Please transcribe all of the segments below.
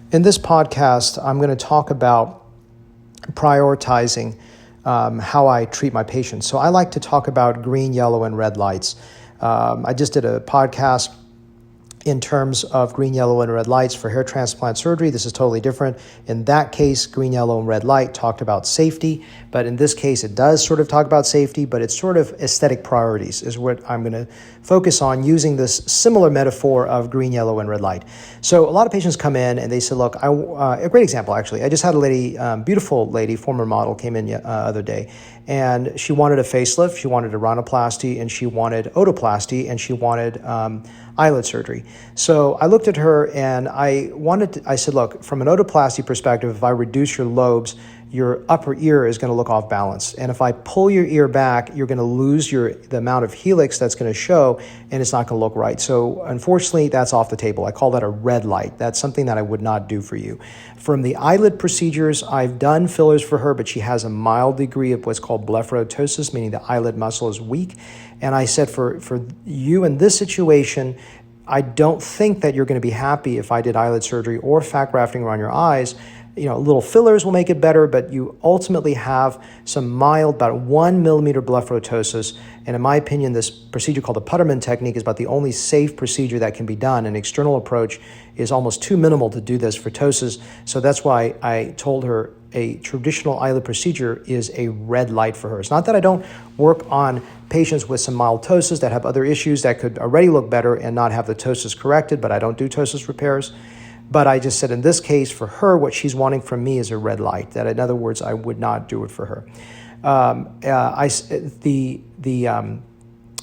In this podcast, I'm going to talk about prioritizing how I treat my patients. So I like to talk about green, yellow, and red lights. I just did a podcast in terms of green, yellow, and red lights for hair transplant surgery. This is totally different. In that case, green, yellow, and red light talked about safety, but in this case, it does sort of talk about safety, but it's sort of aesthetic priorities is what I'm going to focus on using this similar metaphor of green, yellow, and red light. So a lot of patients come in and they say, look, a great example, actually. I just had a lady, beautiful lady, former model, came in other day, and she wanted a facelift, she wanted a rhinoplasty, and she wanted otoplasty, and she wanted eyelid surgery. So I looked at her and I said, look, from an otoplasty perspective, if I reduce your lobes, your upper ear is going to look off balance. And if I pull your ear back, you're going to lose the amount of helix that's going to show, and it's not going to look right. So unfortunately, that's off the table. I call that a red light. That's something that I would not do for you. From the eyelid procedures, I've done fillers for her, but she has a mild degree of what's called blepharoptosis, meaning the eyelid muscle is weak. And I said, for you in this situation, I don't think that you're going to be happy if I did eyelid surgery or fat grafting around your eyes. Little fillers will make it better, but you ultimately have some mild, about 1 millimeter blepharoptosis. And in my opinion, this procedure called the Putterman technique is about the only safe procedure that can be done. An external approach is almost too minimal to do this for ptosis. So that's why I told her a traditional eyelid procedure is a red light for her. It's not that I don't work on patients with some mild ptosis that have other issues that could already look better and not have the ptosis corrected, but I don't do ptosis repairs. But I just said in this case, for her, what she's wanting from me is a red light. That, in other words, I would not do it for her.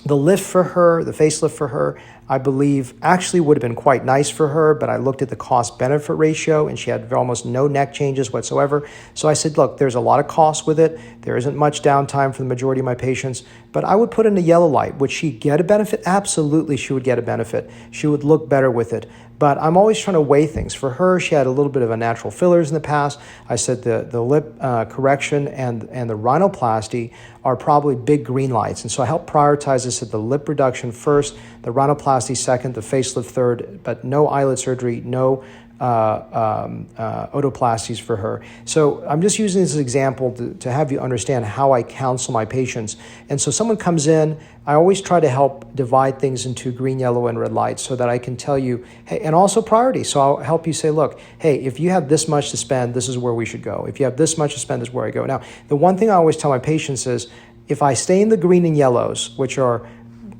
The lift for her, the facelift for her, I believe actually would have been quite nice for her, but I looked at the cost-benefit ratio and she had almost no neck changes whatsoever. So I said, look, there's a lot of cost with it. There isn't much downtime for the majority of my patients, but I would put in a yellow light. Would she get a benefit? Absolutely, she would get a benefit. She would look better with it. But I'm always trying to weigh things. For her, she had a little bit of a natural fillers in the past. I said the lip correction and the rhinoplasty are probably big green lights. And so I helped prioritize this at the lip reduction first, the rhinoplasty second, the facelift third, but no eyelid surgery, no otoplasties for her. So I'm just using this as an example to have you understand how I counsel my patients. And so someone comes in, I always try to help divide things into green, yellow, and red lights so that I can tell you, hey, and also priority. So I'll help you say, look, hey, if you have this much to spend, this is where we should go. If you have this much to spend, this is where I go. Now, the one thing I always tell my patients is, if I stay in the green and yellows, which are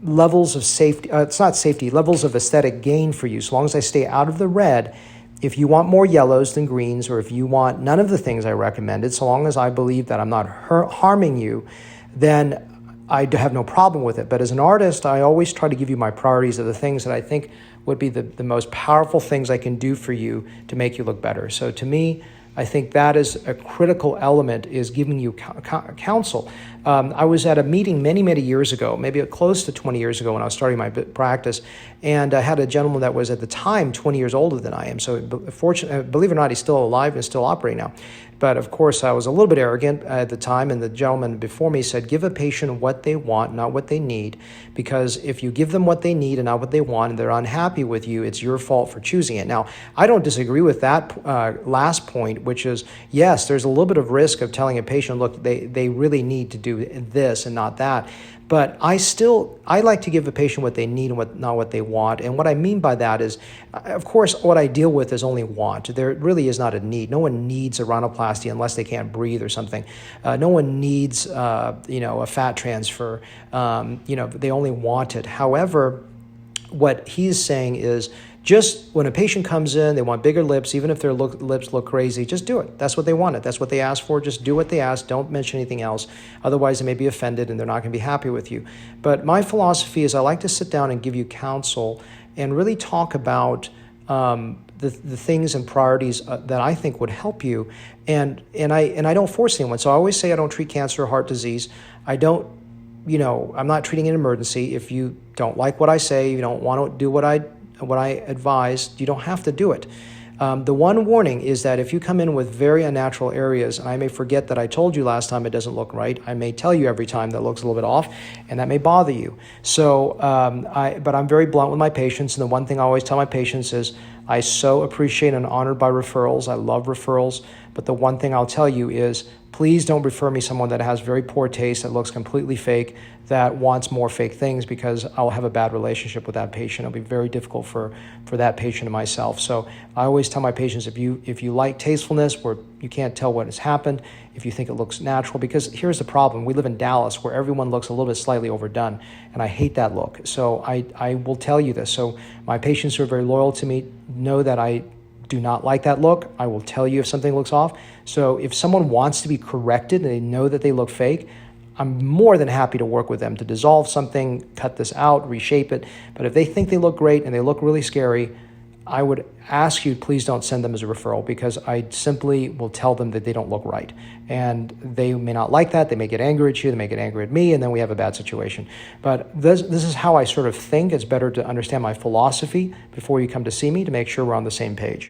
levels of safety, it's not safety, levels of aesthetic gain for you, so long as I stay out of the red. If you want more yellows than greens, or if you want none of the things I recommended, so long as I believe that I'm not harming you, then I have no problem with it. But as an artist, I always try to give you my priorities of the things that I think would be the most powerful things I can do for you to make you look better. So to me, I think that is a critical element, is giving you counsel. I was at a meeting many, many years ago, maybe close to 20 years ago when I was starting my practice, and I had a gentleman that was at the time 20 years older than I am. So believe it or not, he's still alive and still operating now. But of course, I was a little bit arrogant at the time, and the gentleman before me said, give a patient what they want, not what they need, because if you give them what they need and not what they want, and they're unhappy with you, it's your fault for choosing it. Now, I don't disagree with that last point, which is, yes, there's a little bit of risk of telling a patient, look, they really need to do this and not that. But I like to give a patient what they need and not what they want. And what I mean by that is, of course, what I deal with is only want. There really is not a need. No one needs a rhinoplasty unless they can't breathe or something. No one needs, a fat transfer. They only want it. However, what he's saying is, just when a patient comes in, they want bigger lips, even if their lips look crazy, just do it. That's what they wanted. That's what they asked for. Just do what they asked. Don't mention anything else. Otherwise, they may be offended and they're not going to be happy with you. But my philosophy is I like to sit down and give you counsel and really talk about the things and priorities that I think would help you. And I don't force anyone. So I always say I don't treat cancer or heart disease. I'm not treating an emergency. If you don't like what I say, you don't want to do what I advise, you don't have to do it. The one warning is that if you come in with very unnatural areas, and I may forget that I told you last time it doesn't look right, I may tell you every time that looks a little bit off, and that may bother you. So, but I'm very blunt with my patients, and the one thing I always tell my patients is, I so appreciate and honored by referrals. I love referrals. But the one thing I'll tell you is, please don't refer me someone that has very poor taste, that looks completely fake, that wants more fake things, because I'll have a bad relationship with that patient. It'll be very difficult for that patient and myself. So I always tell my patients, if you like tastefulness where you can't tell what has happened, if you think it looks natural, because here's the problem. We live in Dallas where everyone looks a little bit slightly overdone, and I hate that look. So I will tell you this. So my patients who are very loyal to me know that I do not like that look. I will tell you if something looks off. So if someone wants to be corrected and they know that they look fake, I'm more than happy to work with them to dissolve something, cut this out, reshape it. But if they think they look great and they look really scary, I would ask you, please don't send them as a referral, because I simply will tell them that they don't look right. And they may not like that. They may get angry at you. They may get angry at me, and then we have a bad situation. But this is how I sort of think. It's better to understand my philosophy before you come to see me to make sure we're on the same page.